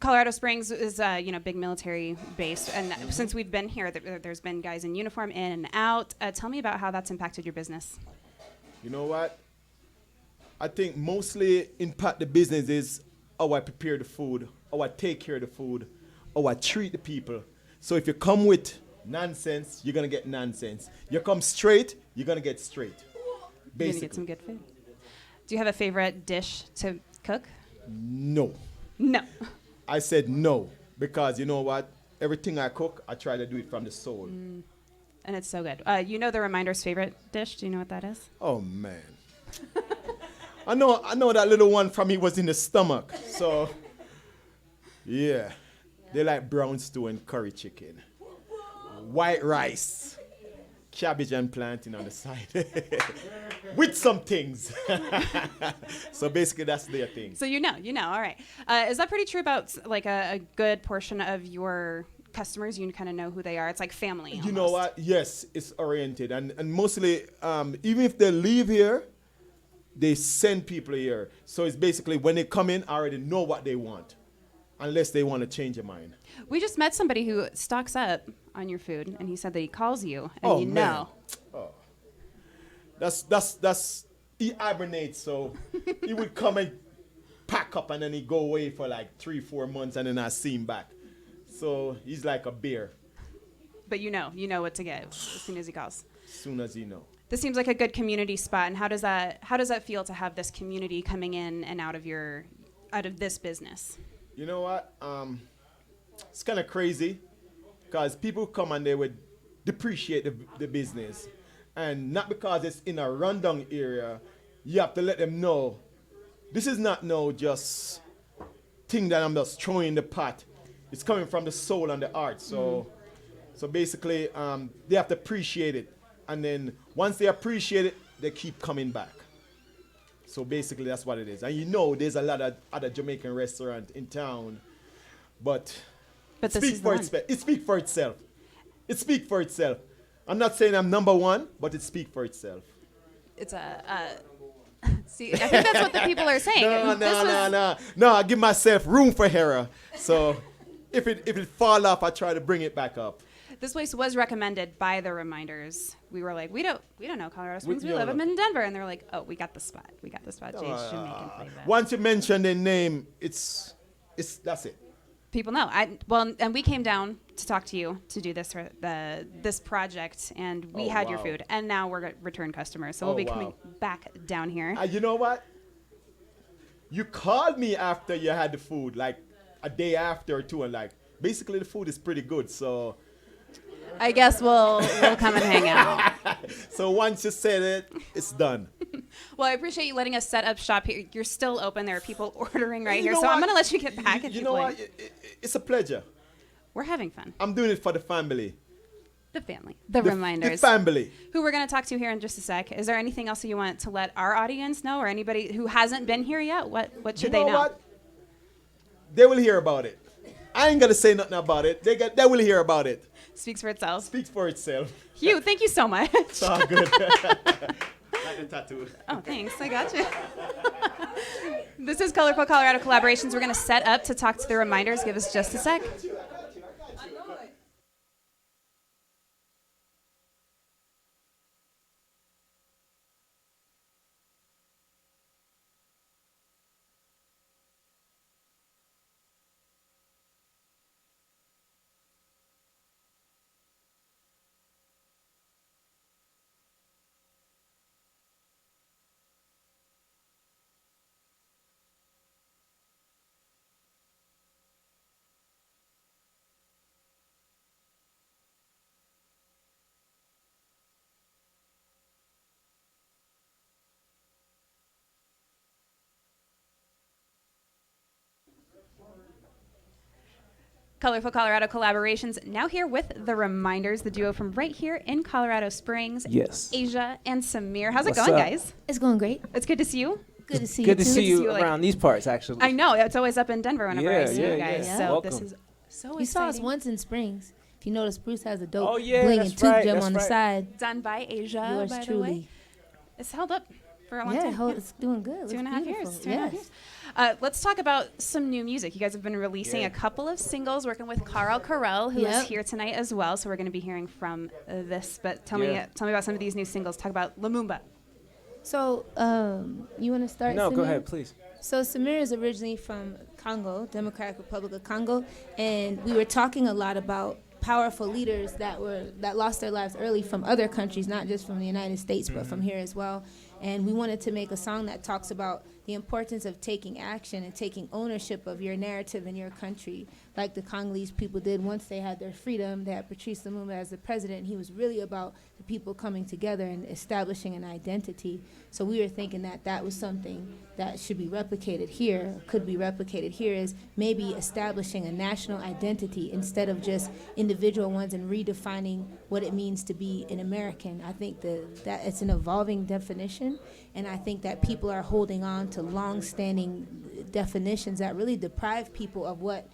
Colorado Springs is, big military base, and since we've been here, there's been guys in uniform in and out. Tell me about how that's impacted your business. You know what? I think mostly impact the business is how I prepare the food, how I take care of the food, how I treat the people. So if you come with nonsense, you're gonna get nonsense. You come straight, you're gonna get straight. Basically. You're gonna get some good food. Do you have a favorite dish to cook? No. No. I said no, because you know what? Everything I cook, I try to do it from the soul. And it's so good. You know the Reminder's favorite dish? Do you know what that is? Oh man. I know that little one from me was in the stomach. So yeah. They like brown stew and curry chicken. White rice. Cabbage and plantain on the side. With some things. So basically that's their thing. So you know, all right. Is that pretty true about like a good portion of your customers? You kind of know who they are. It's like family almost. You know what? Yes, it's oriented. And mostly, even if they leave here, they send people here. So it's basically when they come in, I already know what they want. Unless they want to change their mind. We just met somebody who stocks up on your food, and he said that he calls you, and you know. Oh, that's he hibernates, so he would come and pack up, and then he go away for like 3-4 months, and then I see him back. So he's like a bear. But you know what to get as soon as he calls. As soon as you know. This seems like a good community spot, and how does that feel to have this community coming in and out of this business? You know what? It's kind of crazy because people come and they would depreciate the business. And not because it's in a rundown area, you have to let them know this is not no just thing that I'm just throwing in the pot. It's coming from the soul and the art. So basically, they have to appreciate it. And then once they appreciate it, they keep coming back. So basically, that's what it is. And there's a lot of other Jamaican restaurants in town, but it speaks for itself. It speaks for itself. I'm not saying I'm number one, but it speaks for itself. It's see, I think that's what the people are saying. No, I give myself room for error. So if it fall off, I try to bring it back up. This place was recommended by the Reminders. We were like, we don't know Colorado Springs. We live in Denver, and they're like, oh, we got the spot. Jay's Jamaican Flava. Once you mention their name, it's that's it. People know. And we came down to talk to you to do this project, and we had your food, and now we're return customers, so we'll be coming back down here. You know what? You called me after you had the food, like a day after or two, and like basically the food is pretty good, so. I guess we'll come and hang out. So once you said it, it's done. Well, I appreciate you letting us set up shop here. You're still open. There are people ordering right here. So I'm going to let you get back if you like. It's a pleasure. We're having fun. I'm doing it for the family. The family. The Reminders. The family. Who we're going to talk to here in just a sec. Is there anything else you want to let our audience know, or anybody who hasn't been here yet? What should they know? What? They will hear about it. I ain't going to say nothing about it. They will hear about it. Speaks for itself. Speaks for itself. Hugh, thank you so much. It's all good. Like the tattoo. Oh, thanks. I got you. This is Colorful Colorado Collaborations. We're going to set up to talk to the Reminders. Give us just a sec. Colorful Colorado Collaborations, now here with the Reminders, the duo from right here in Colorado Springs. Yes. Asia and Samir. How's What's it going, up? guys? It's going great. It's good to see you. Good to see you. Good to too. see you like- around these parts, actually. I know. It's always up in Denver whenever I see you guys. yeah. So Welcome. this is so You saw us exciting. once in Springs. If you notice, Bruce has a dope Oh, yeah, bling that's and tooth right, gem that's on the right. side. Done by Asia, Yours by the way. truly. It's held up for a long time. It's doing good. 2.5 years. 2.5 Yes. years. Let's talk about some new music. You guys have been releasing a couple of singles, working with Carl, who is here tonight as well. So we're going to be hearing from this. But tell me about some of these new singles. Talk about Lumumba. So, you want to start? No, Samir? go ahead, please. So Samir is originally from Congo, Democratic Republic of Congo, and we were talking a lot about powerful leaders that lost their lives early from other countries, not just from the United States, but from here as well. And we wanted to make a song that talks about the importance of taking action and taking ownership of your narrative in your country, like the Congolese people did once they had their freedom. They had Patrice Lumumba as the president, and he was really about the people coming together and establishing an identity. So we were thinking that that was something that should be replicated here, could be replicated here, is maybe establishing a national identity instead of just individual ones and redefining what it means to be an American. I think that it's an evolving definition, and I think that people are holding on to long-standing definitions that really deprive people of what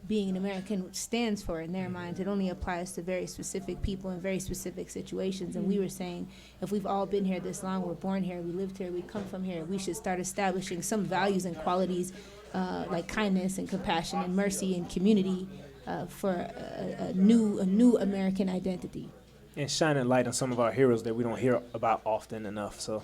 being an American stands for in their minds. It only applies to very specific people in very specific situations. And we were saying, if we've all been here this long, we're born here, we lived here, we come from here, we should start establishing some values and qualities like kindness and compassion and mercy and community for a new American identity. And shining light on some of our heroes that we don't hear about often enough. So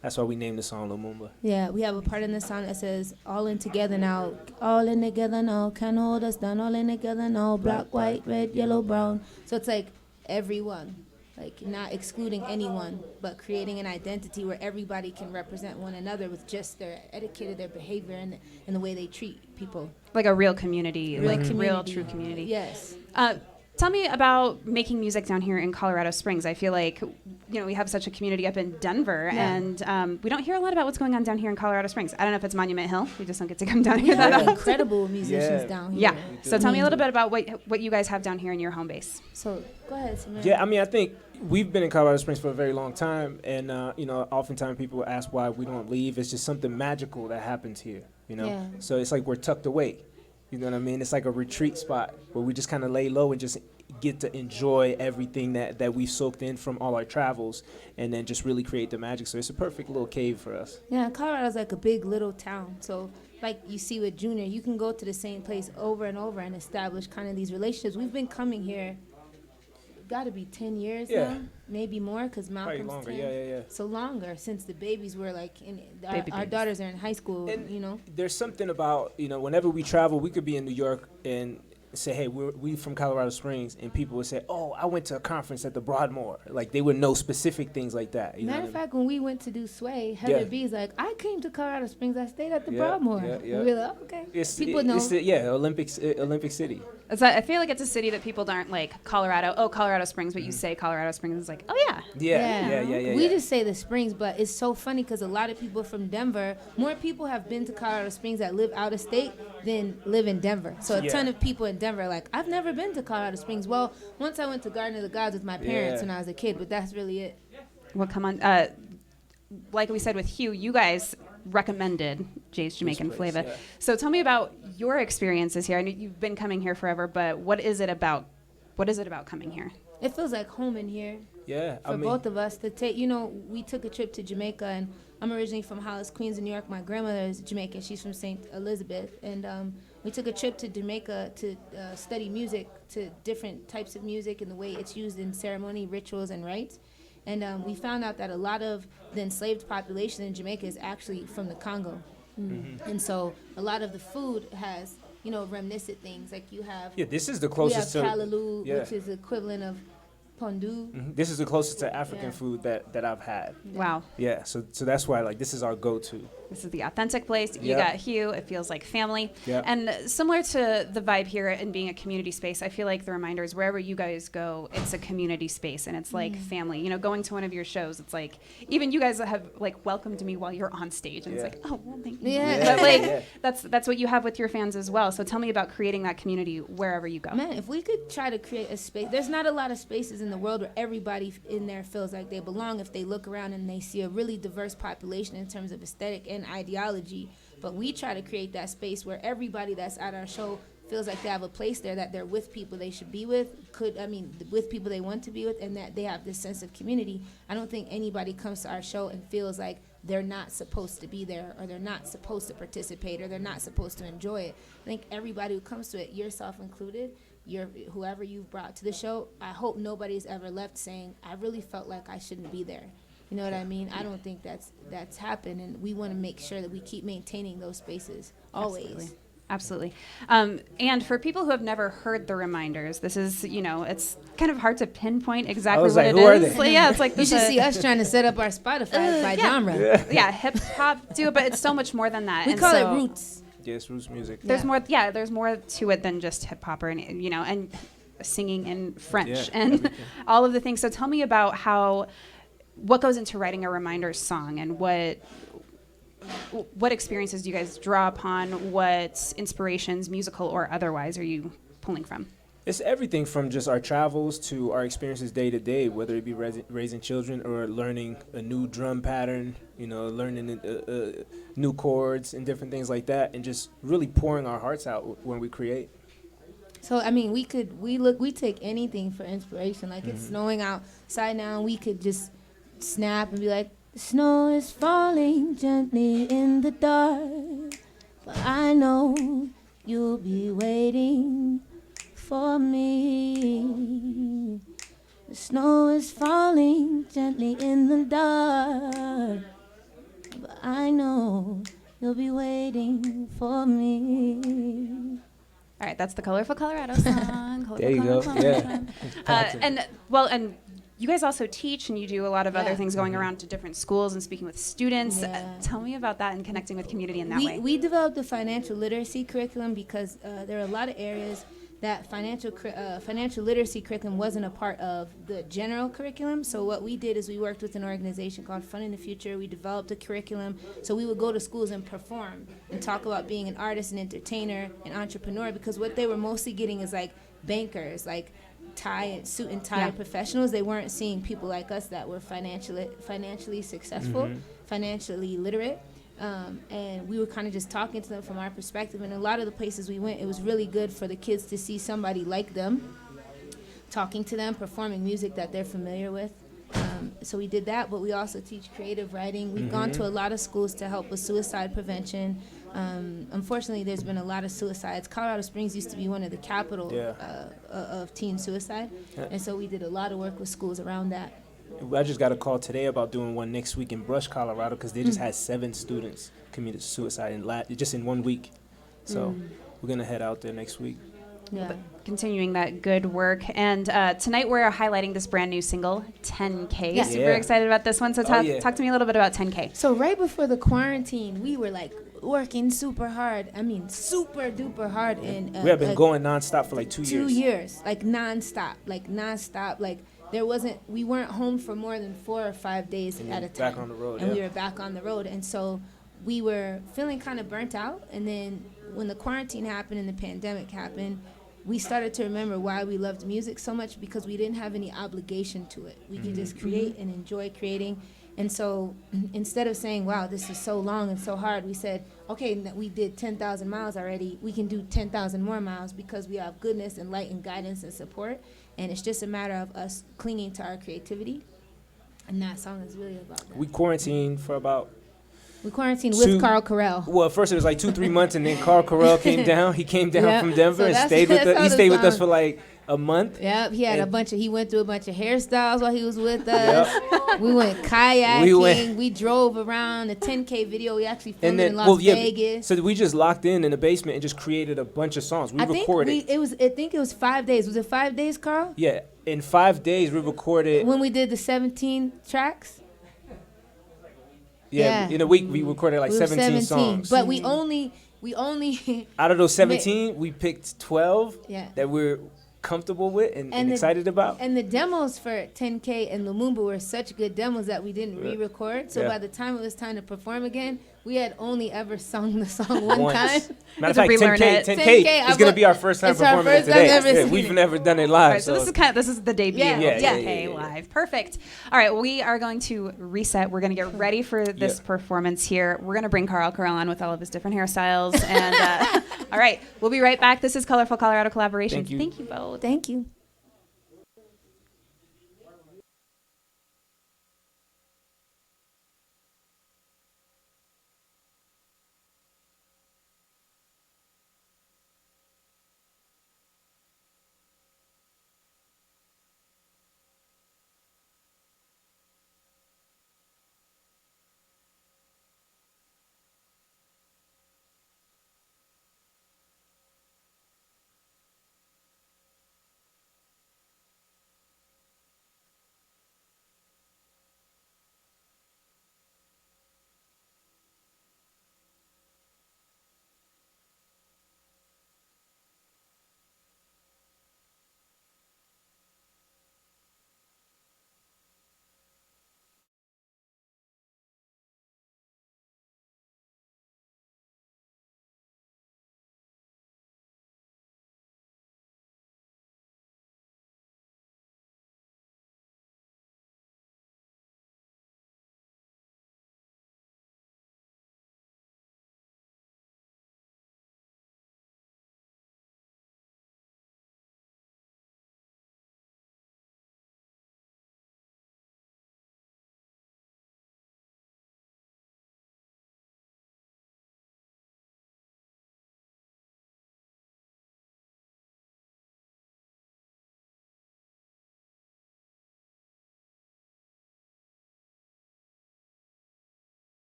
that's why we named the song Lumumba. Yeah, we have a part in the song that says, all in together now, can hold us down, all in together now, black, white, red, yellow, brown. So it's like everyone, like not excluding anyone, but creating an identity where everybody can represent one another with just their etiquette, their behavior, and the way they treat people. Like a real community, real true community. Yes. Tell me about making music down here in Colorado Springs. I feel like, we have such a community up in Denver, and we don't hear a lot about what's going on down here in Colorado Springs. I don't know if it's Monument Hill. We just don't get to come down here that often. Incredible musicians down here. Yeah. So tell me a little bit about what you guys have down here in your home base. So go ahead, Samir. Yeah, I mean, I think we've been in Colorado Springs for a very long time, and oftentimes people ask why we don't leave. It's just something magical that happens here, Yeah. So it's like we're tucked away. You know what I mean? It's like a retreat spot where we just kind of lay low and just get to enjoy everything that we've soaked in from all our travels, and then just really create the magic. So it's a perfect little cave for us. Yeah, Colorado's like a big little town. So like you see with Junior, you can go to the same place over and over and establish kind of these relationships. We've been coming here, got to be 10 years now, maybe more, because Malcolm's longer. 10. Yeah. So longer, since the babies were like, our babies. daughters are in high school, And there's something about, whenever we travel, we could be in New York and say, hey, we from Colorado Springs, and people would say, oh, I went to a conference at the Broadmoor. Like, they would know specific things like that. Matter of fact, when we went to do Sway, Heather B's like, I came to Colorado Springs, I stayed at the Broadmoor. Yeah. And we were like, okay. People know. Olympic City. I feel like it's a city that people aren't like Colorado Springs, but you say Colorado Springs, it's like, oh yeah. Yeah. We just say the Springs, but it's so funny because a lot of people from Denver, more people have been to Colorado Springs that live out of state than live in Denver. So a ton of people in Denver are like, I've never been to Colorado Springs. Well, once I went to Garden of the Gods with my parents when I was a kid, but that's really it. Well, come on. Like we said with Hugh, you guys recommended Jay's Jamaican Flava. Yeah. So tell me about your experiences here. I know you've been coming here forever, but what is it about coming here? It feels like home in here. Yeah, For both of us to take, we took a trip to Jamaica, and I'm originally from Hollis, Queens, in New York. My grandmother is Jamaican. She's from St. Elizabeth. And we took a trip to Jamaica to study music, to different types of music and the way it's used in ceremony, rituals, and rites. And we found out that a lot of the enslaved population in Jamaica is actually from the Congo. Mm-hmm. And so a lot of the food has, reminiscent things. Like you have... Yeah, this is the closest to... We have kalaloo, which is the equivalent of pondu. Mm-hmm. This is the closest to African food that I've had. Wow. Yeah, so that's why this is our go-to. This is the authentic place. You got Hugh. It feels like family. Yep. And similar to the vibe here and being a community space, I feel like the reminder is wherever you guys go, it's a community space and it's like family. Going to one of your shows, it's like even you guys have like welcomed me while you're on stage, and it's like, oh well, thank you. But that's what you have with your fans as well. So tell me about creating that community wherever you go. Man, if we could try to create a space, there's not a lot of spaces in the world where everybody in there feels like they belong. If they look around and they see a really diverse population in terms of aesthetic and ideology, but we try to create that space where everybody that's at our show feels like they have a place there, that they're with people they should be with, with people they want to be with, and that they have this sense of community. I don't think anybody comes to our show and feels like they're not supposed to be there, or they're not supposed to participate, or they're not supposed to enjoy it. I think everybody who comes to it, yourself included, whoever you've brought to the show, I hope nobody's ever left saying, I really felt like I shouldn't be there. You know what I mean? I don't think that's happened, and we want to make sure that we keep maintaining those spaces always. Absolutely. And for people who have never heard the reminders, this is, it's kind of hard to pinpoint exactly what it who are is. they? So, yeah, it's like You should see us trying to set up our Spotify by genre. Yeah, hip hop do it, but it's so much more than that. We And call so it roots. Yes, roots music. There's Yeah. more. Yeah, there's more to it than just hip hop or and singing in French Yeah, and everything. all of the things. So tell me about what goes into writing a reminders song, and what experiences do you guys draw upon? What inspirations, musical or otherwise, are you pulling from? It's everything from just our travels to our experiences day to day, whether it be raising children or learning a new drum pattern, learning new chords and different things like that, and just really pouring our hearts out when we create. So I mean, we take anything for inspiration. Like it's snowing outside now, and we could just snap and be like, the snow is falling gently in the dark, but I know you'll be waiting for me. The snow is falling gently in the dark, but I know you'll be waiting for me. All right, that's the Colorful Colorado song. There you go. Yeah. And you guys also teach, and you do a lot of other Yeah. things, going around to different schools and speaking with students. Yeah. Tell me about that and connecting with community in that way. We developed a financial literacy curriculum because there are a lot of areas that financial literacy curriculum wasn't a part of the general curriculum. So what we did is we worked with an organization called Fun in the Future. We developed a curriculum. So we would go to schools and perform and talk about being an artist, an entertainer, an entrepreneur, because what they were mostly getting is like bankers, like suit and tie Yeah. professionals. They weren't seeing people like us that were financially successful, financially literate. And we were kind of just talking to them from our perspective. And a lot of the places we went, it was really good for the kids to see somebody like them, talking to them, performing music that they're familiar with. So we did that, but we also teach creative writing. We've gone to a lot of schools to help with suicide prevention. Unfortunately, there's been a lot of suicides. Colorado Springs used to be one of the capital of teen suicide. Yeah. And so we did a lot of work with schools around that. I just got a call today about doing one next week in Brush, Colorado, because they just had 7 students committed suicide just in 1 week. So we're going to head out there next week. Yeah. Continuing that good work. And tonight we're highlighting this brand new single, 10K. Yeah. Super Yeah. excited about this one. So talk to me a little bit about 10K. So right before the quarantine, we were like working super hard. I mean, super duper hard. And We have been going nonstop for like 2 years. 2 years, like nonstop. Like we weren't home for more than 4 or 5 days And at a then time. back on the road, And yeah. we were back on the road. And so we were feeling kind of burnt out. And then when the quarantine happened and the pandemic happened, we started to remember why we loved music so much, because we didn't have any obligation to it. We could just create and enjoy creating. And so instead of saying, wow, this is so long and so hard, we said, okay, we did 10,000 miles already. We can do 10,000 more miles because we have goodness and light and guidance and support. And it's just a matter of us clinging to our creativity. And that song is really about that. We quarantined for about, We quarantined with Carl Carell. well, first it was like 2-3 months, and then Carl Carell came down. He came down Yeah. from Denver So and that's- stayed with that's us. how He the stayed with us song- for like a month. Yep, he went through a bunch of hairstyles while he was with Yep. us. We went kayaking. We We drove around. The 10K video, we actually filmed And it then, in Las Vegas. so we just locked in the basement and just created a bunch of songs. We I think recorded. it was 5 days. Was it 5 days, Carl? Yeah, in 5 days we recorded. When we did the 17 tracks? Yeah, Yeah. in a week we recorded like We were 17 songs. But we only Out of those 17, we picked 12 Yeah. that we're comfortable with and the- excited about. And the demos for 10K and Lumumba were such good demos that we didn't Yeah. re-record. So Yeah. by the time it was time to perform again, we had only ever sung the song one Once. time. Matter of to fact, relearn 10K, it. 10K is going to be our first time It's our performing it first time today. ever Yeah, singing we've it. never done it live. All right, so this is the debut Yeah, of yeah, 10K yeah, yeah. live. Perfect. All right, we are going to reset. We're going to get ready for this performance here. We're going to bring Carl Carell on with all of his different hairstyles. And all right, we'll be right back. This is Colorful Colorado Collaboration. Thank you. both. Thank you.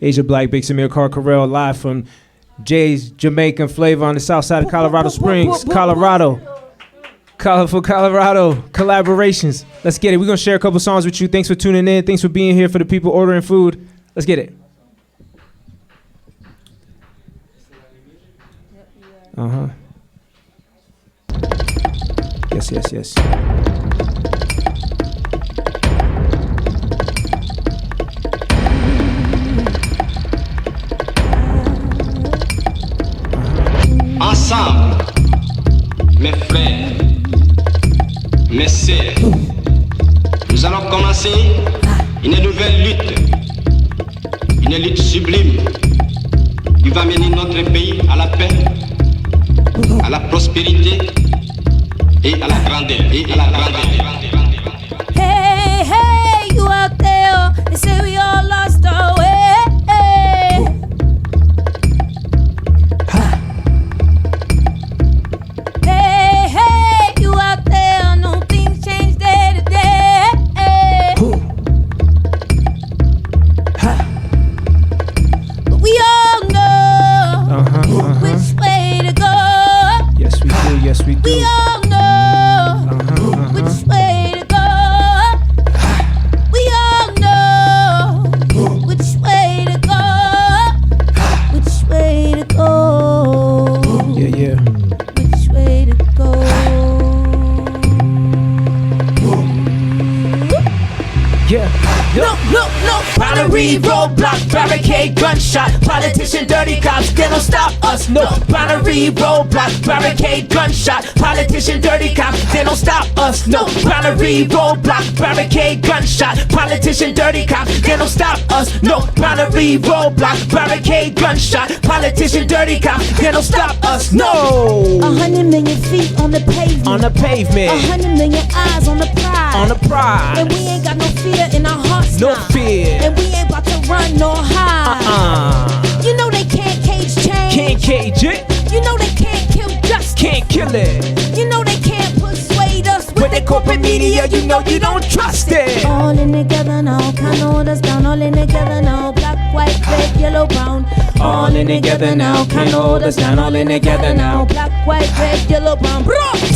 Asia Black, Big Samir Carcarell, live from Jay's Jamaican Flava on the south side of Colorado Springs, Colorado. Colorful Colorado collaborations. Let's get it. We're going to share a couple songs with you. Thanks for tuning in. Thanks for being here, for the people ordering food. Let's get it. Uh-huh. Yes. Ensemble, mes frères, mes sœurs, nous allons commencer une nouvelle lutte, une lutte sublime qui va mener notre pays à la paix, à la prospérité et à la grandeur. Hey, you out there, they say we all lost our way. Hey, you out there, no things change day to day. But we all know which way to go. Yes, we do. We all know which way to go. We all know which way to go. Which way to go. Yeah. Which way to go. Yeah. No, binary, roadblock, barricade, gunshot, politician, dirty cops, they don't stop us. No, binary, roadblock, barricade, gunshot, politician, dirty cops, they don't stop us. No, binary, roadblock, barricade, gunshot, politician, dirty cops, they don't stop us. No, binary, roadblock, barricade, gunshot, politician, dirty cops, they don't stop us. No. 100 million feet on the pavement. On the pavement. 100 million eyes on the prize. On the prize. And we ain't got no fear in our hearts No now. fear. And we ain't about to run nor hide. You know they can't cage change. Can't cage it. You know they can't kill justice. Can't kill it. You know they can't persuade us With the corporate media, you know you don't trust it. All in together now, can't hold us down. All in together now, black, white, red, yellow, brown. All in together now, can't hold us down. All in together now. Black, white, red, yellow, brown.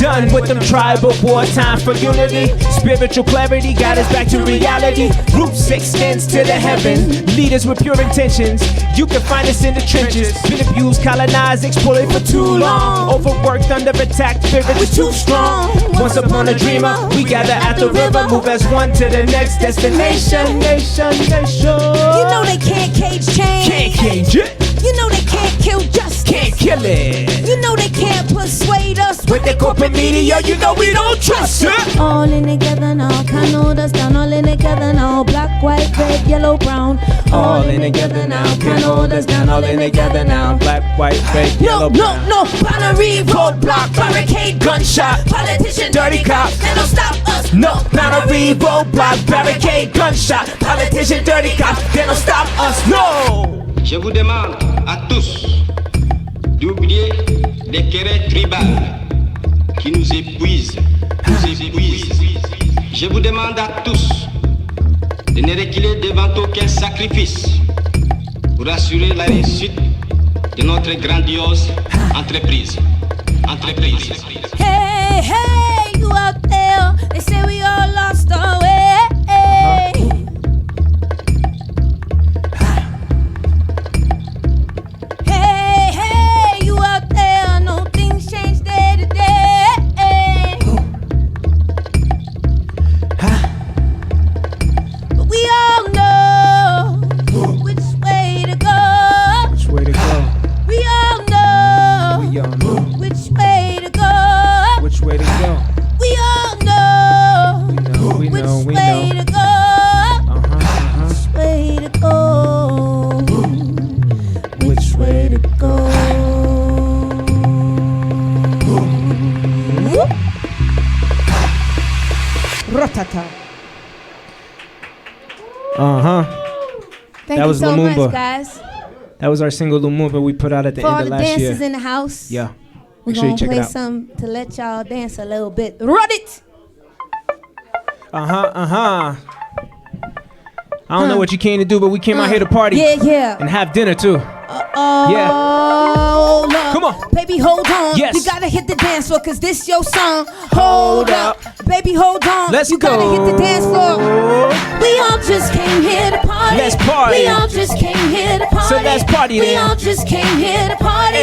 Done with them tribal war, time for unity. Spiritual clarity got us back to reality. Roots extends to the heaven. Leaders with pure intentions. You can find us in the trenches. Been abused, colonized, exploited for too long. Overworked, under attack, spirits too strong. Once upon a dreamer, we gather at the river. Move as one to the next destination. Nation. You know they can't cage change. Can't cage it. You know they can't kill justice. Can't kill it. You know they can't persuade us With the corporate media, you know we don't trust it. All in together now, can't hold us down. All in together now, black, white, red, yellow, brown. All in together now, can't hold us down. All in together now, black, white, red, yellow, brown. No, binary, roadblock, barricade, gunshot, politician, dirty cop, they don't stop us. No, binary, roadblock, barricade, gunshot, politician, dirty cop, they don't stop us. No. Je vous demande à tous d'oublier les querelles tribales qui nous épuisent. Je vous demande à tous de ne reculer devant aucun sacrifice pour assurer la réussite de notre grandiose entreprise. Hey, you out there, they say we all lost our way. Hey, you out there, no things change day to day. But we all know which way to go. Which way to go? We all know We all know. which way to go. Which way to go? We all know We know. which way to go. Which way to go. Which way to go. Ratata. Thank That you was so Lumumba. much, guys. That was our single Lumumba we put out at the For all end the of last year. dancers in the house, Yeah. we're Make sure you gonna check play it out. some to let y'all dance a little bit. Run it! I don't know what you came to do, but we came out here to party. Yeah. And have dinner too. Oh, Lord. Come on. Baby, hold on. Yes. You gotta hit the dance floor, cause this your song. Hold up. Baby, hold on. Let's you go. gotta hit the dance floor. We all just came here to party. Let's party. We all just came here to party. So let's party We then. all just came here to party.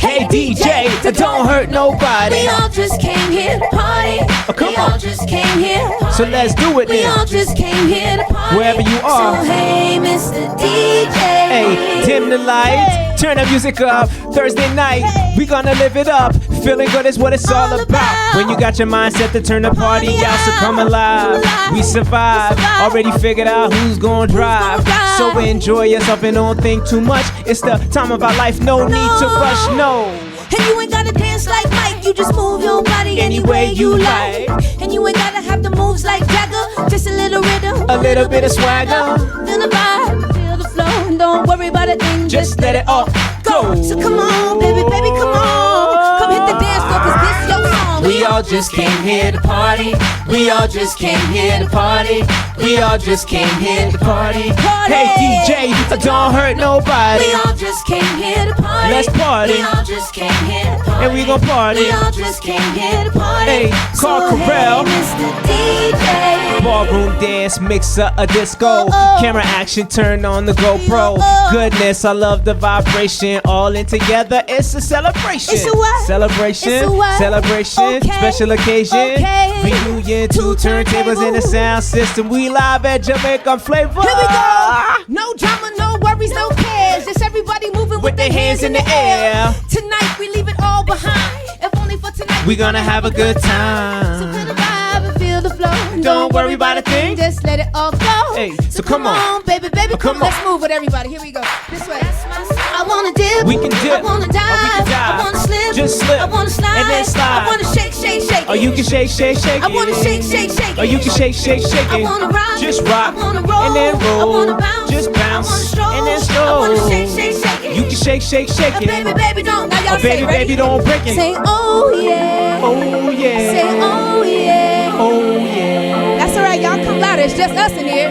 Hey DJ, don't hurt nobody. We all just came here to party. Come we on. all just came here to party. So let's do it We then. all just came here to party. Wherever you are. So hey, Mr. DJ. Hey, dim the lights, turn the music up. Thursday night, we gonna live it up. Feeling good is what it's all about. When you got your mindset to turn the party out, so come alive. We survive, already figured out who's gonna drive. So enjoy yourself and don't think too much. It's the time of our life, no need to rush, no. And you ain't gotta dance like Mike, you just move your body any way you like. And you ain't gotta have the moves like Jagger, just a little rhythm, A little bit of swagger. Feel the vibe, feel the flow, and don't worry about a thing, Just let it all go. So come on, baby, come on. Come hit the dance floor, cause this your song. We all just came here to party. We all just came here to party. We all just came here to party. Hey DJ, don't hurt nobody. We all just came here to party. Let's party. We all just came here to party. And we gon' party. We all just came here to party. Hey, call So Corel. hey, Mr. DJ. Ballroom dance, mixer, a disco. Camera action, turn on the GoPro. Goodness, I love the vibration. All in together, it's a celebration. It's a what? Celebration, It's a what? celebration, Okay. special occasion. Okay. Reunion, two turntables in the sound system. We live at Jamaican Flavor. Here we go. No drama, no worries, no cares. Just everybody moving with their hands in the air. Tonight we leave it all behind. If only for tonight We gonna have a good So time. feel the vibe and feel the flow. Don't worry about a thing. Just let it all go. Hey, so come on. baby, Come come on. on. Let's move with everybody. Here we go. This way. I wanna dip. We can dip. I wanna Or we can dive. dive. I wanna slip. Just slip. I wanna slide. And then slide. I wanna shake, shake, shake. Or you can shake, shake, shake I wanna it. shake, shake, shake. Or you can shake, shake, shake I it. wanna rock. Just rock. I wanna roll. And then roll. I wanna bounce. Just bounce. I wanna stroll. And then I stroll. wanna shake, shake, shake it. You can shake, shake, shake it. Baby, baby, don't. Now y'all Oh, baby, say, ready? baby, don't break it. Say, oh yeah. Oh yeah. Say, oh yeah. Oh yeah. That's all right, y'all come louder. It's just us in here.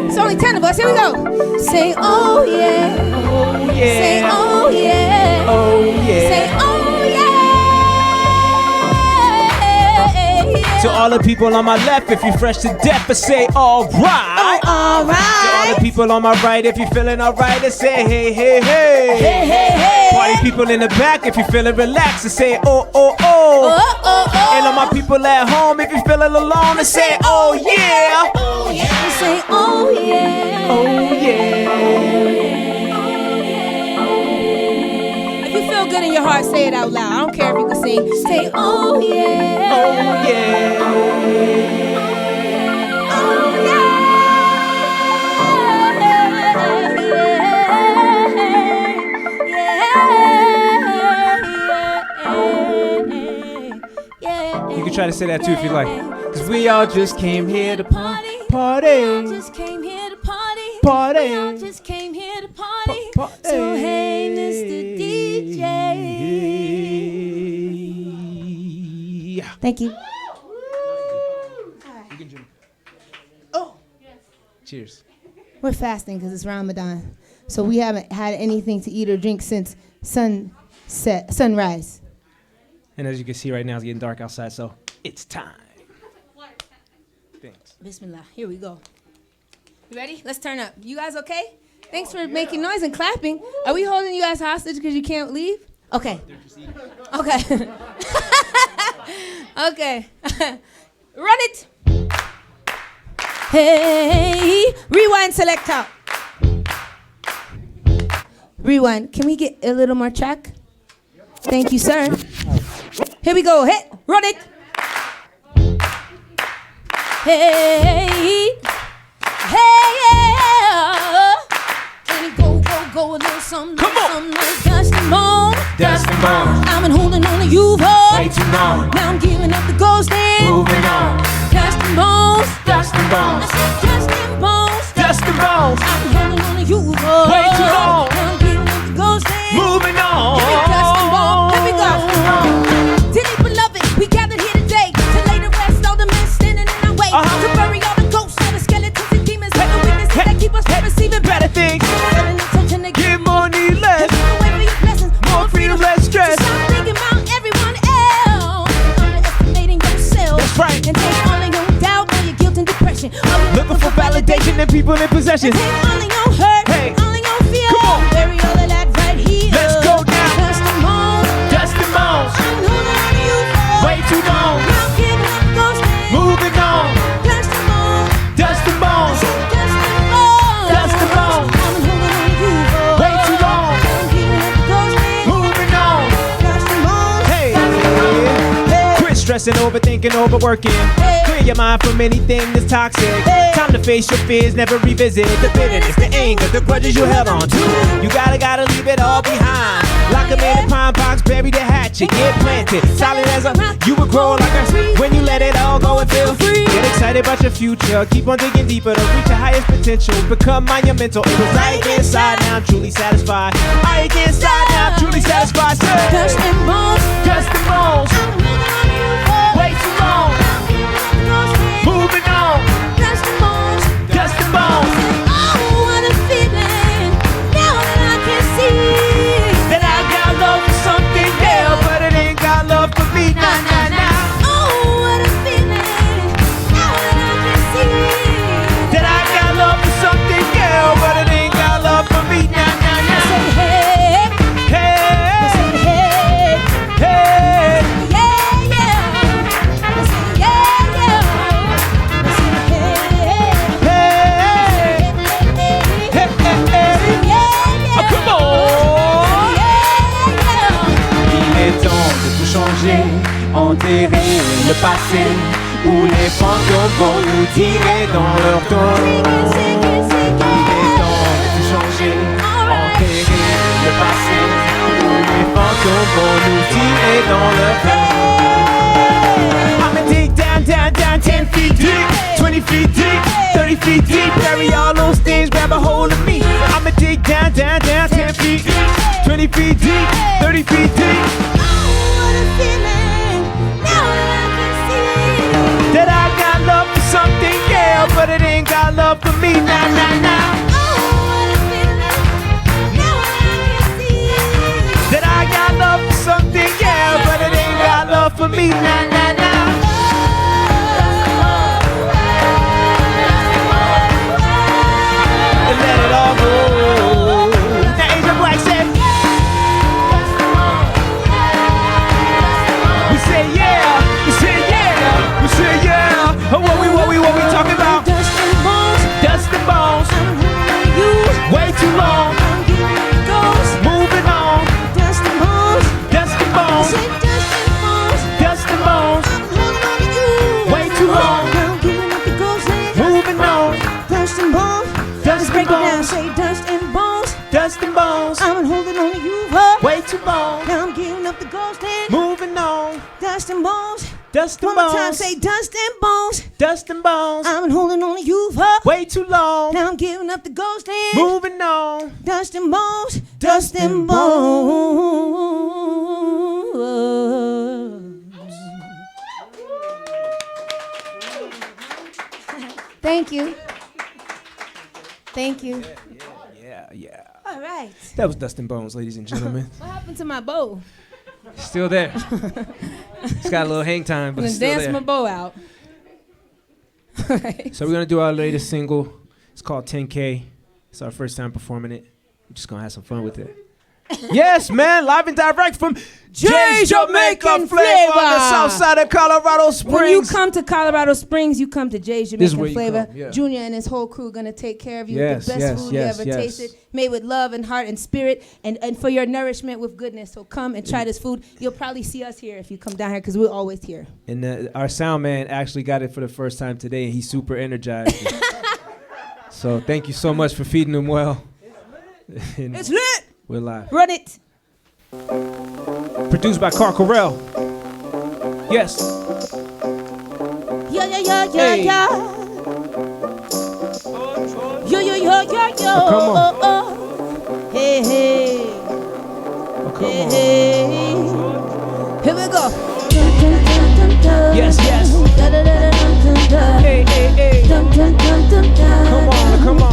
It's only 10 of us. Here we go. Say, oh yeah. Oh yeah. Say, oh yeah. Oh yeah. Say, oh yeah. To all the people on my left, if you're fresh to death, I say alright. All To all the right. people on my right, if you're feeling alright, I say hey, hey, hey. Hey, hey, hey. Party people in the back, if you're feeling relaxed, I say oh, oh, oh. Oh, oh, oh. And all my people at home, if you're feeling alone, I say oh yeah. Oh yeah. Say, oh yeah. Oh yeah. If you feel good in your heart, say it out loud. I don't care if you can sing. Say, oh yeah. Oh yeah. Oh yeah. You can try to say that too if you like. Cause we all just came here to party. We all Party. just came here to party. Party. We all just came here to party. Party. So hey, Mr. DJ. Thank you. Cheers. We're fasting because it's Ramadan. So we haven't had anything to eat or drink since sunrise. And as you can see right now, it's getting dark outside, so it's time. Thanks. Bismillah. Here we go. You ready? Let's turn up. You guys okay? Thanks for making noise and clapping. Are we holding you guys hostage because you can't leave? Okay. Okay. Okay. Run it. Hey, rewind selector. Rewind. Can we get a little more track? Thank you, sir. Here we go. Hey, run it. Hey, hey, yeah. And go, go, a little something. Come on. Something like dust and bone. Dust and bone. I've been holding on to you for Way too long. now I'm giving up the ghost and Moving on. dust and bones. Dust and I bones. said dust and bones. Dust and bones. I've been holding on to you for Way too long. now I'm giving up the ghost and Moving on. give me dust and bones. Here we go. Dearly beloved, we gathered here today to lay to rest all the men standing in our way, to bury all the ghosts, all the skeletons and demons, and the witnesses that keep us people in possession. Take all of your hurt, Hey. all of your fear. Come on. Bury all of that right here. Let's go now. Dust and bones. Dust and bones. I'm holding on to you. Way too long. Now I'm giving up the ghost hand. Moving on. Dust and bones. Dust and bones. Dust and bones. Dust and bones. I'm holding on to you. Way too long. I'm giving up the ghost hand. Moving on. Dust and bones. Hey. Quit stressing, overthinking, overworking. Hey. Clear your mind from anything that's toxic. Hey. Time to face your fears, never revisit the bitterness, the anger, the grudges you held on to. You gotta leave it all behind. Lock 'em in a pine box, bury the hatchet, get planted. Solid as a, you would grow like a, when you let it all go and feel free. Get excited about your future, keep on digging deeper to reach your highest potential. Become monumental, it was I again inside, now I'm truly satisfied. I again inside, now I'm truly satisfied. Say, Dust and bones. dust and bones, I'm holding on to you. way too long. I'm giving up the ghost hand. Moving on, Dust and bones. dust and bones. Oh, what a feeling. Now that I can see That I got love for something, yeah, but it ain't got love for me, nah, nah, nah. Oh, what a feeling. Now that I can see That I got love for something, yeah, but it ain't got love for me, nah, nah, nah. Say hey, Hey, say hey, hey, yeah, yeah. Say yeah, yeah. Say hey, hey, hey, hey, hey, hey. yeah, yeah. Oh, come on. Il est temps de tout changer, enterrer le passé, où les fantômes vont nous tirer dans leur dos. Il est temps de tout changer, enterrer le passé, où les fantômes vont nous tirer dans leur dos. I'ma dig down, down, down, 10 feet deep, 20 feet deep, 30 feet deep, bury all those things, grab a hold of me. I'ma dig down, down, down, 10 feet deep, 20 feet deep, 30 feet deep. That I got love for something, yeah, but it ain't got love for me, nah, nah, nah. That I got love for something, yeah, but it ain't got love for me, nah, nah, nah. And let it all go. Now Angel Black said, we say yeah, we say yeah, we say yeah. Oh, what we talking about? Dust and bones. Dust and bones, I'm holding on to you. way too long. I'm giving up the ghost. Moving on, Dust and bones. dust and bones, Say dust and bones. dust and bones, I'm holding on to you. way too long. I'm giving up the ghost hand. Moving on, Dust and bones. dust Let's and break it down. bones, Say dust and bones. dust and bones, I'm holding on to you. Huh? way too long. Now I'm giving up the ghost hand. Moving on, Dust and bones. dust and One more time. bones, Say dust and bones. dust and bones, I'm holding on to you. Huh? way too long. Now I'm giving up the ghost hand. Moving on, Dust and bones. Dust and bones. Thank you. Thank you. yeah. All right. That was Dust and Bones, ladies and gentlemen. What happened to my bow? Still there. It's got a little hang time, but I'm it's gonna still dance my there. bow out. So we're gonna do our latest single. It's called 10K. It's our first time performing it. We're just gonna have some fun with it. Yes, man, live and direct from Jay's Jamaican Flavor on the south side of Colorado Springs. When you come to Colorado Springs, you come to Jay's This is Jamaican where you Flavor. come, yeah. Junior and his whole crew gonna take care of you Yes, with the best yes, food yes, you ever yes. tasted, made with love and heart and spirit, and for your nourishment with goodness. So come and try this food. You'll probably see us here if you come down here because we're always here. And our sound man actually got it for the first time today, and he's super energized. So thank you so much for feeding him well. And It's lit. we're live. Run it. Produced by Carl Correll. Yes. Yeah, yeah, yeah, yeah, Hey. yeah. Yo, yo, yo, yo, yo. Oh, come on. Oh, oh. Hey, hey. Oh, come Hey, on. hey. Here we go. Yes, yes. Hey, hey, hey. Come on, come on.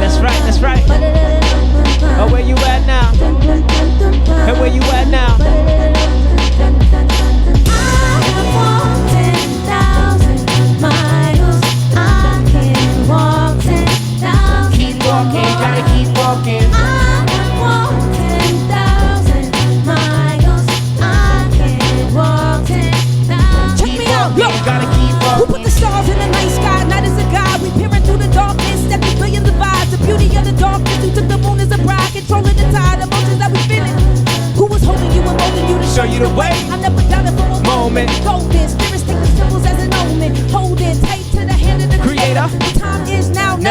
That's right, that's right. Oh, where you at now? Hey, where you at now? I have 10,000 miles.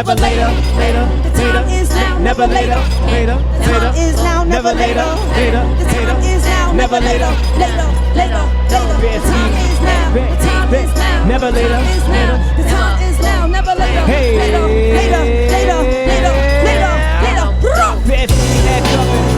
never later, later, later, never later, later, later, never later, later, later, never later, later, later, never later, later, the time is now, never later, later, later, later, later, later,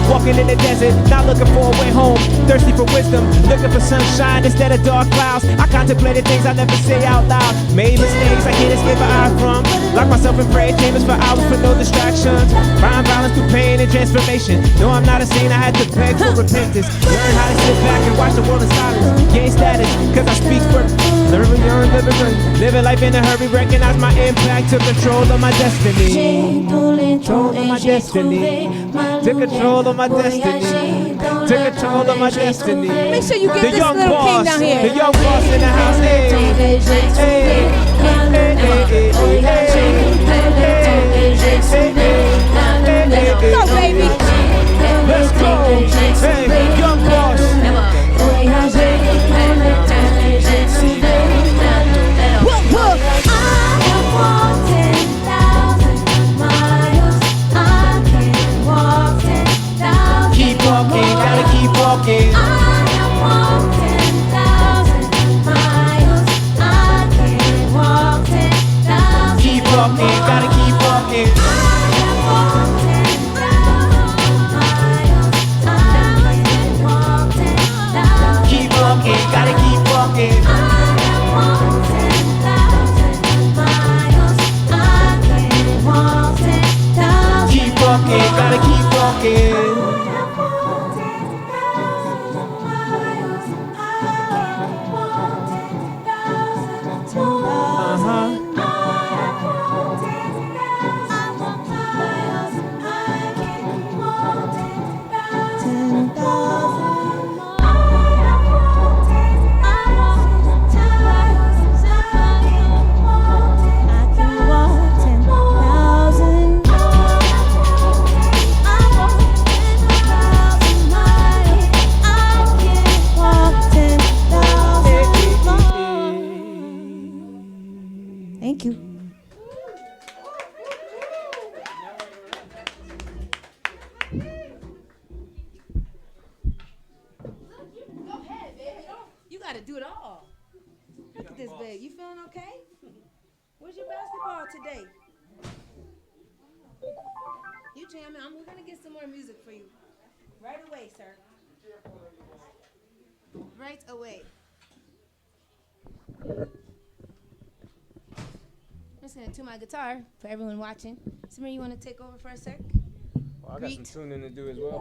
walking in the desert, not looking for a way home, thirsty for wisdom, looking for sunshine instead of dark clouds. I contemplated things I never say out loud, made mistakes I can't escape my eye from, locked myself in prayer chambers for hours for no distractions, find balance through pain and transformation. No, I'm not a saint, I had to beg for repentance, learn how to sit back and watch the world in silence, gain status, cause I speak for living life in a hurry, recognize my impact, took control of my destiny, control of my destiny, took control of my destiny, took control of my destiny. Make sure you get The this young little boss, king down here. the young boss in the house, hey, hey, hey, hey, Go, baby. let's go, hey, young boss. Keep walking, gotta keep walking. Keep walking, gotta keep walking. Keep walking, gotta keep walking. Keep walking, gotta keep walking. Thank you. You gotta do it all. Look at this, babe. You feeling okay? Where's your basketball today? You jamming? We're gonna get some more music for you. Right away, sir. Right away. I'm just gonna tune my guitar for everyone watching. Samir, you wanna take over for a sec? Well, I got Greet. some tuning to do as well.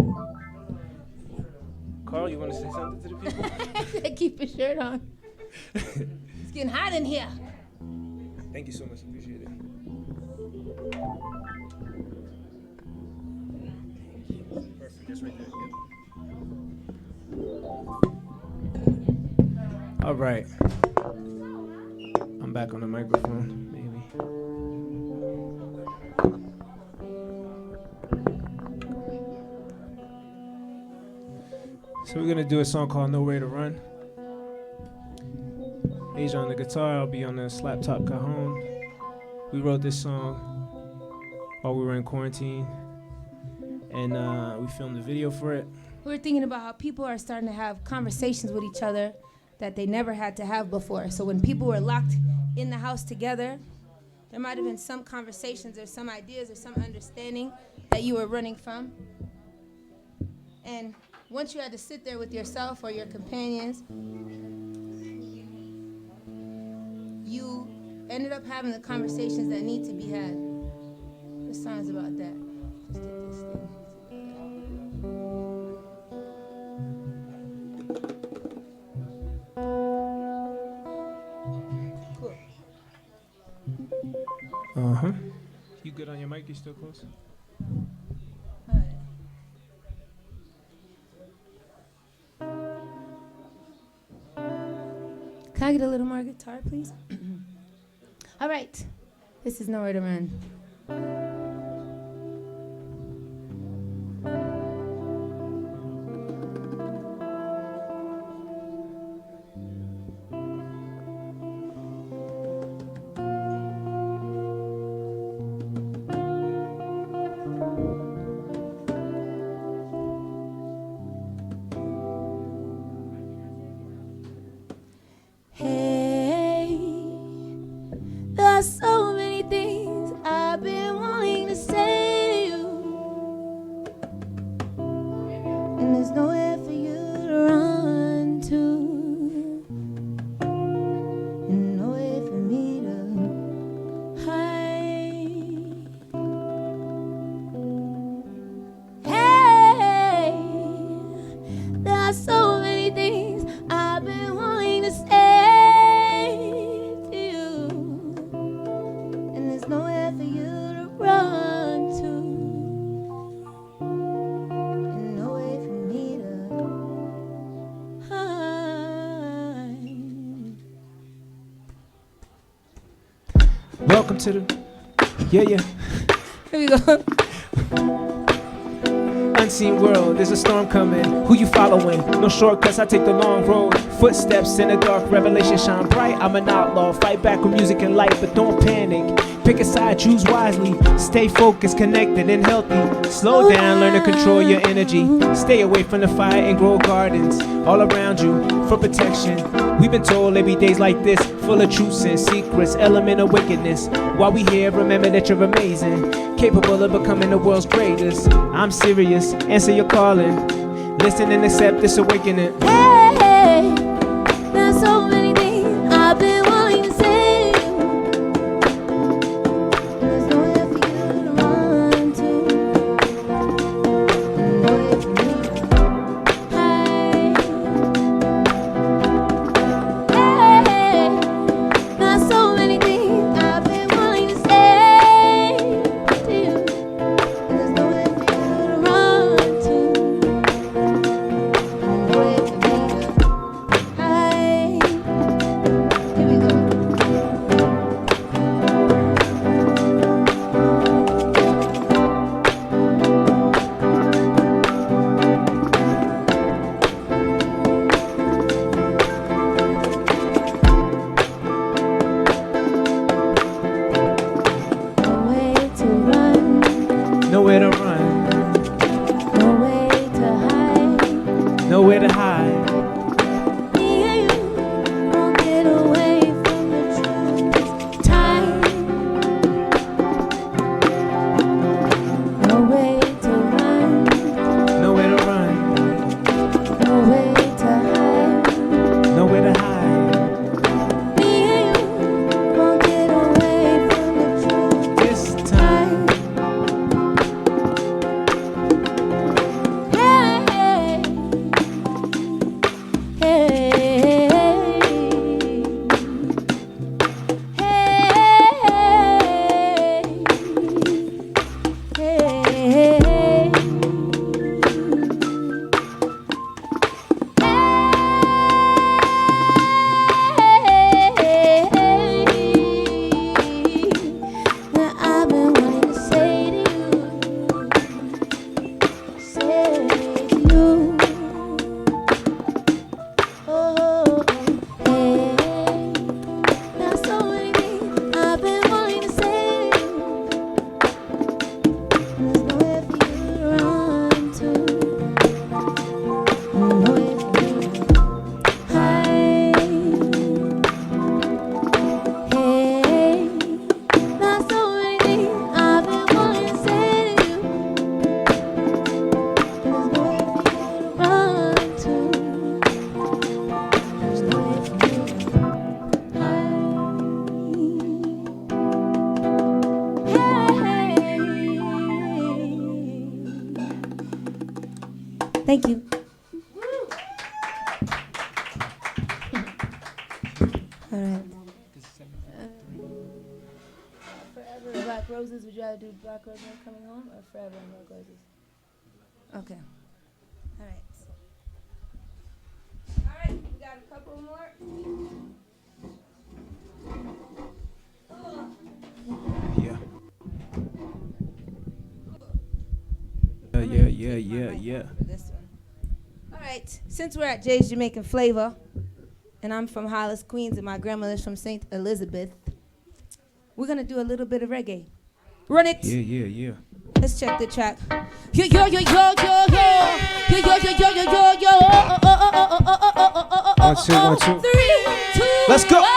Carl, you want to say something to the people? Keep your shirt on. It's getting hot in here. Thank you so much. Appreciate it. Perfect. Just right there. Yep. All right. I'm back on the microphone, maybe. So we're gonna do a song called "Nowhere to Run." Asia on the guitar, I'll be on the slap top cajon. We wrote this song while we were in quarantine, and we filmed a video for it. We were thinking about how people are starting to have conversations with each other that they never had to have before. So when people were locked in the house together, there might have been some conversations or some ideas or some understanding that you were running from. And once you had to sit there with yourself or your companions, you ended up having the conversations that need to be had. This song is about that. Just get this thing. Cool. Uh-huh. You good on your mic? You still close? All right. Can I get a little more guitar, please? All right. This is Nowhere to Run. There's so many things I've been wanting to say to you, and there's nowhere for you to run to, and nowhere for me to hide. Hey, there are so many things I've been wanting to say to you, and there's nowhere for you to run to, and nowhere for me to hide. Welcome to the, yeah. Here we go. Unseen world, there's a storm coming. Who you following? No shortcuts, I take the long road. Footsteps in the dark, revelation shine bright. I'm an outlaw, fight back with music and light, but don't panic. Pick a side, choose wisely. Stay focused, connected, and healthy. Slow down, learn to control your energy. Stay away from the fire and grow gardens all around you for protection. We've been told every day's like this, full of truths and secrets, element of wickedness. While we here, remember that you're amazing, capable of becoming the world's greatest. I'm serious, answer your calling. Listen and accept this awakening. Hey, there's so many things I've been wanting to say. There's nowhere for you to run to, and nowhere for me to hide. Hey, there's so many things I've been wanting to say to you, and there's nowhere for you to run to, and nowhere for me to hide. Here we go. No way to run, Nowhere to run, no way to hide. nowhere to hide. Me and you won't get away from the truth this time. No way to run, Nowhere to run, no way to hide. nowhere to hide. Me and you won't get away from the truth This time, Hey, that I've been wanting to say to you. Oh, hey, there's so many things I've been wanting to say to you, and there's nowhere for you to run to, and nowhere for you to hide. Hey, there's so many things I've been wanting to say to you, and there's nowhere for you to run to, there's nowhere for you to hide. Thank you. All right. Forever Black Roses. Would you rather do Black Roses Coming Home or Forever and Black Roses? Okay. All right. All right. We got a couple more. yeah. Yeah. For this one. All right. Since we're at Jay's Jamaican Flavor, and I'm from Hollis, Queens, and my grandmother's from St. Elizabeth, we're gonna do a little bit of reggae. Run it. Yeah. Let's check the track. Yo yo yo yo yo yo yo yo yo yo yo yo yo. 1, 2, 1, 2. 3, 2. Let's go. 1.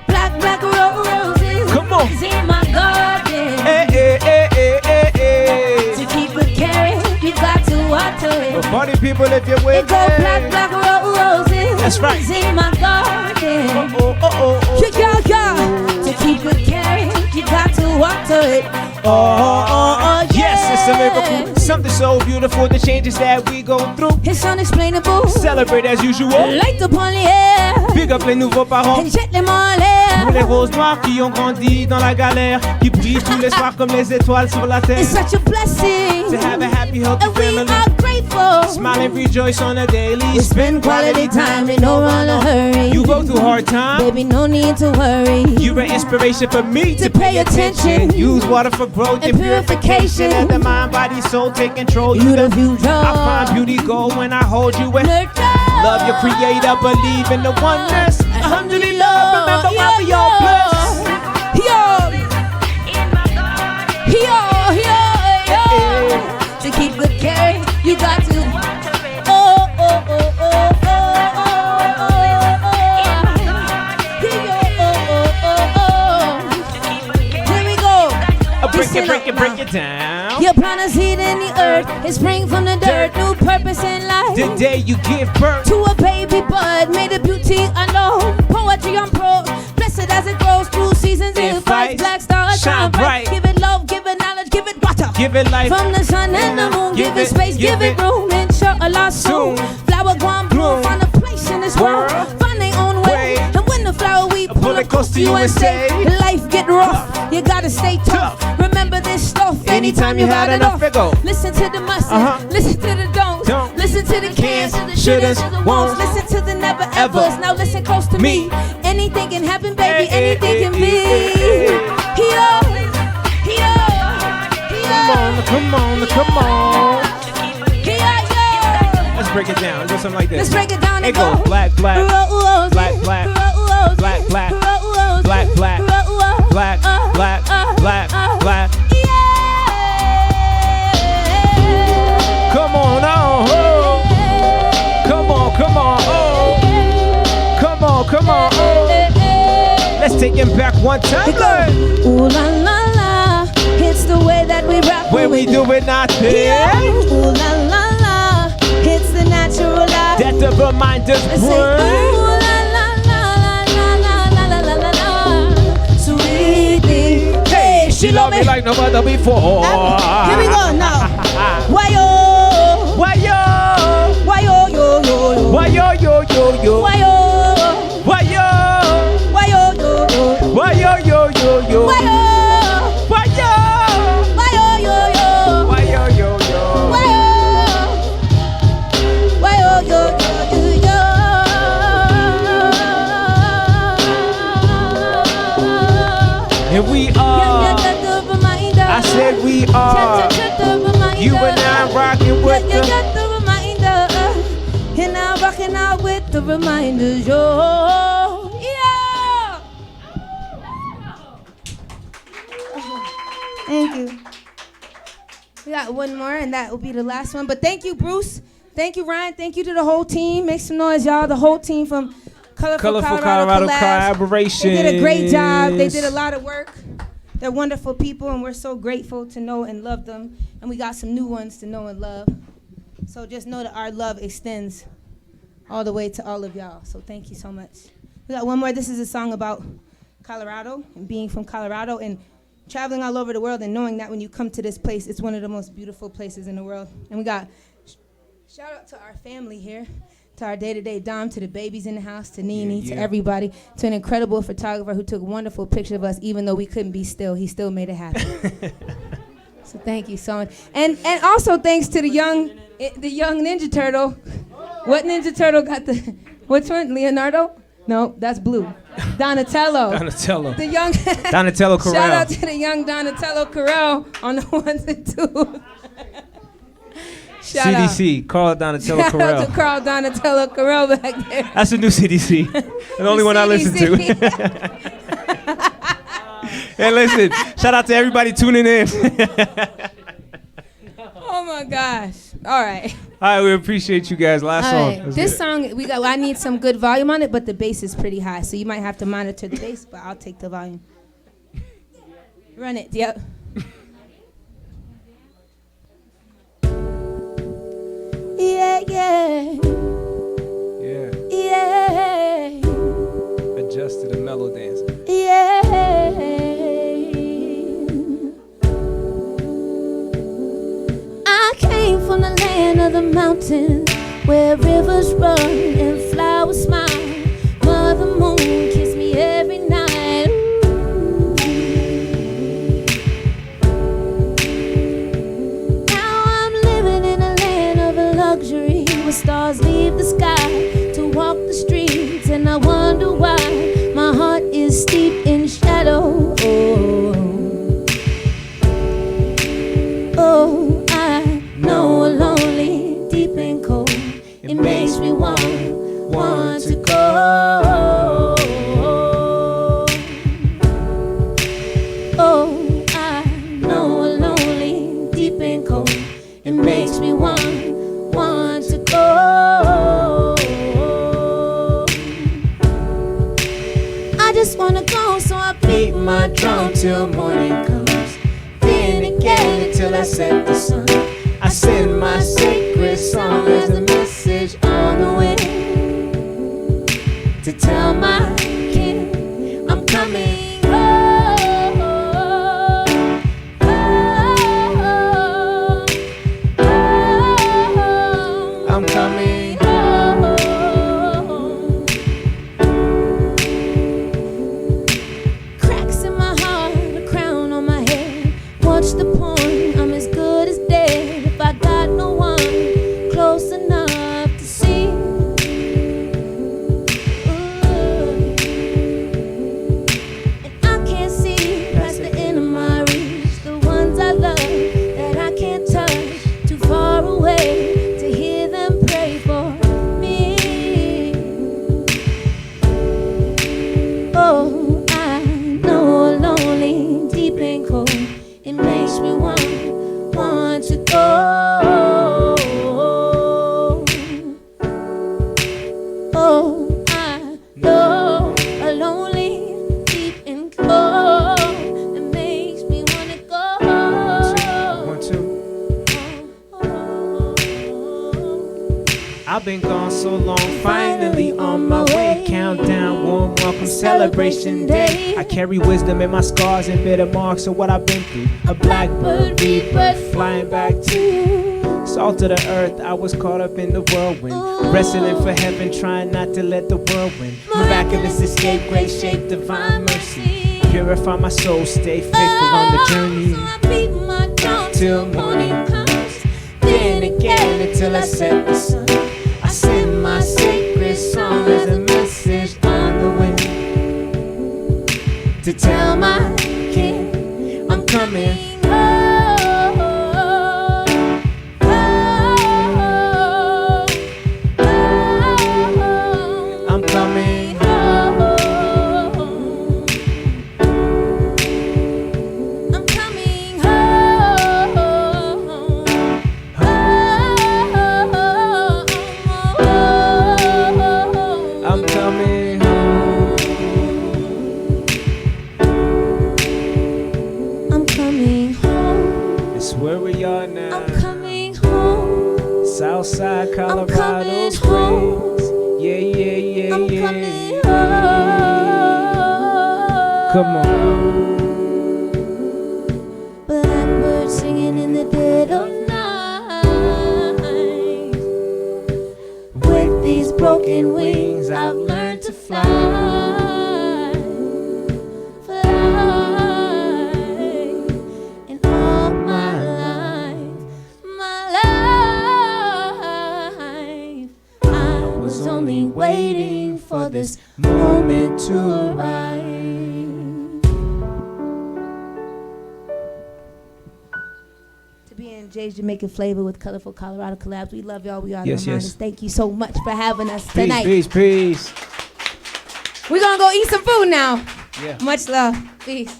Black roses. people if you're with It go me. black, black roses. That's right. In my garden. Oh. Yeah. To keep good care, you got to water it. Yes, it's a miracle. Something so beautiful, the changes that we go through. It's unexplainable. Celebrate as usual. Light upon the air. Big up les nouveaux parents. And jette-les-moi en l'air. Pour les roses noires qui ont grandi dans la galère, qui brillent tous les soirs comme les étoiles sur la terre. It's such a blessing. To have a happy, healthy And we family. are grateful. Smile and rejoice on a daily. We spend quality time in no run a hurry. You go through hard times. Baby, no need to worry. You're an inspiration for me To pay attention. Use water for growth and And purification. purification. Let the mind, body, soul take control. You the future. I find beauty go when I hold you and Nurture. love your creator. Believe in the oneness. Alhamdulillah, remember why we all blessed. Yo. To keep good care, you got to. Oh. Here we go. Break it down. Your plant is seed in the earth. It spring from the dirt. New purpose in life. The day you give birth To a baby bud, made a beauty unknown. Poetry on prose, blessed as it grows through seasons. It It fights, fights, black stars shine shine bright. bright. Give it love, give it knowledge, give it water. give it life. From the sun and the moon, give it space, give it room. Inshallah soon. Soon. Flower go on bloom, find a place in this world. World. Find their own way. Way. And when the flower we pull it close to you and say, life get rough, you gotta stay tough. Remember this stuff anytime you had enough. Listen to the must, listen to the don'ts. Don't. Listen to the can'ts, to the shouldas, shouldas, to the won'ts. won'ts. Listen to the never Ever. ever's. Now listen close to me. Anything can happen, baby. Anything can be. Come on. Let's break it down. Let's do something like this. Let's break it down and It goes go. black, black, Rose, black, black, rose, black, black, rose, black, black, rose, black, black, black, black. Yeah. Come on, oh. Come on, oh. Come on, oh. Let's take him back one time. Ooh la la la, it's the way that we rock When we do it not there, Ooh la la la, it's the natural life. that the reminders Let's say ooh bring. la la la la la la la la la, sweet thing. Hey, She loved me like no other before. Here we go now. Why yo? Why yo? Why yo yo yo yo? Why yo yo yo yo? Why yo? Why yo? Why yo yo yo? Why yo yo yo yo? Why yo? Why yo? Why yo yo yo? Why yo yo yo? Why yo? Why yo yo yo yo? And we are. I said we are. You and I rocking with You the. got the reminder, and I'm rocking out with the reminders, yo. Yeah. Thank you. We got one more, and that will be the last one. But thank you, Bruce. Thank you, Ryan. Thank you to the whole team. Make some noise, y'all. The whole team from Colorful Colorado Collab. collaboration. They did a great job. They did a lot of work. They're wonderful people, and we're so grateful to know and love them. And we got some new ones to know and love. So just know that our love extends all the way to all of y'all. So thank you so much. We got one more. This is a song about Colorado and being from Colorado and traveling all over the world and knowing that when you come to this place, it's one of the most beautiful places in the world. And we got shout out to our family here, to our day-to-day Dom, to the babies in the house, to Nene, to everybody, to an incredible photographer who took wonderful pictures of us, even though we couldn't be still. He still made it happen. So thank you so much. And also thanks to the young Ninja Turtle. What Ninja Turtle got the, which one? Leonardo? No, that's Blue. Donatello. The young Donatello Corral. Shout out to the young Donatello Corral on the ones and twos. Shout CDC, Carl Donatello out. Shout Corral. out to Carl Donatello Corral back there. That's the new CDC. The only one I listen to. Hey, listen, shout out to everybody tuning in. Oh my gosh. All right. All right, we appreciate you guys. Last All song. right. Let's This get it. song, I need some good volume on it, but the bass is pretty high, so you might have to monitor the bass, but I'll take the volume. Run it, yep. Yeah, yeah. Yeah. Yeah. Yeah. Adjust to the mellow dance. Yeah. I came from the land of the mountains where rivers run and flowers smile. Mother Moon kissed me every night. Now I'm living in a land of luxury where stars leave the sky to walk the streets, and I wonder why my heart is steeped in shadow. Oh, I know a lonely, deep and cold. It makes me want to go. Oh, I know a lonely, deep and cold. It makes me want to go. I just wanna go, so I beat my drum till morning comes. Then again until I set the sun. I send my sacred song as a message on the way to tell my king I'm coming home. I'm coming home. Cracks in my heart, a crown on my head. Watch the porn, I'm as good as dead. If I got no one close enough to see. And I can't see past the end of my reach. The ones I love that I can't touch, too far away to hear them pray for me. Oh, I know a lonely, deep and cold. It makes me want to go. Oh, I know a lonely, deep and cold. It makes me want to go. One, two. I've been gone so long, finally on my way. Countdown, warm welcome, celebration day. I carry wisdom in my scars and bitter marks of what I've been through. A blackbird, rebirth, flying back to you. Salt of the earth, I was caught up in the whirlwind. Wrestling for heaven, trying not to let the world win. Miraculous escape, great shape, divine mercy. Purify my soul, stay faithful on the journey. So I beat my drum Till morning comes. Then again until I set the sun. I send my sacred song as a message on the wind to tell my king I'm coming home. I'm coming home. I'm coming home. I'm coming home. I'm coming home. It's where we are now. I'm coming home. Southside Colorado coming Springs. home. Yeah, yeah, yeah, I'm yeah. coming home. Come on. Blackbird singing in the dead of night. With these broken wings, I've learned to fly. Fly. And all my life, I was only waiting for this moment to arrive. To be in Jay's Jamaican Flavor with Colorful Colorado Collabs. We love y'all. We are Yes, the Reminders. yes. Thank you so much for having us Peace, tonight. peace, peace. We're gonna go eat some food now. Yeah. Much love. Peace.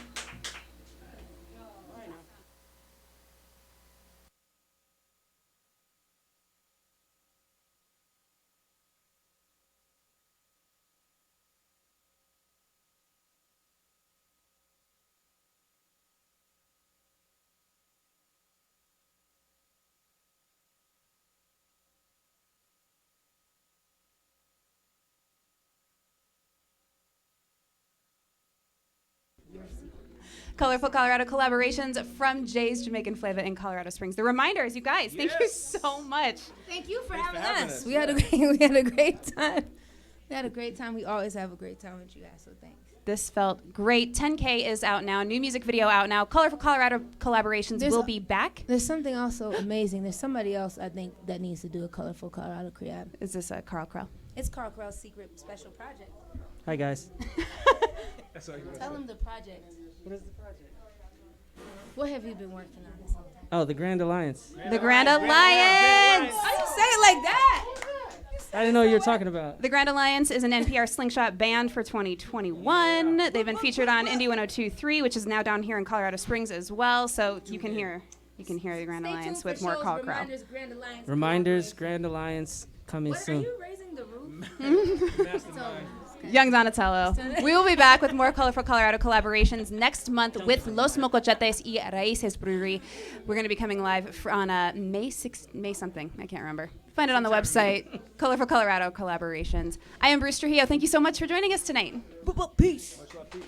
Colorful Colorado collaborations from Jay's Jamaican Flava in Colorado Springs. The reminders, you guys, thank you so much. Thank you for having us. We had a great time. We had a great time. We always have a great time with you guys, so thanks. This felt great. 10K is out now. New music video out now. Colorful Colorado collaborations will be back. There's something also amazing. There's somebody else, I think, that needs to do a Colorful Colorado collab. Is this Carl Krell? It's Carl Krell's secret special project. Hi, guys. Tell him the project. What is the project? What have you been working on this whole time? Oh, the Grand Alliance. The Grand Alliance! Why you say it like that? I didn't know what you were talking about. The Grand Alliance is an NPR Slingshot band for 2021. They've been featured on Indie 102.3, which is now down here in Colorado Springs as well. So you can hear the Grand Stay Alliance tuned for with more shows, Carl Crow. Reminders, Grand Alliance. Reminders, Grand Alliance coming What, are soon. you raising the roof? Young Donatello. We will be back with more Colorful Colorado collaborations next month with Los Mocochetes y Raíces Brewery. We're going to be coming live on May something. I can't remember. Find it on the website. Colorful Colorado collaborations. I am Bruce Trujillo. Thank you so much for joining us tonight. Peace. Much love, peace.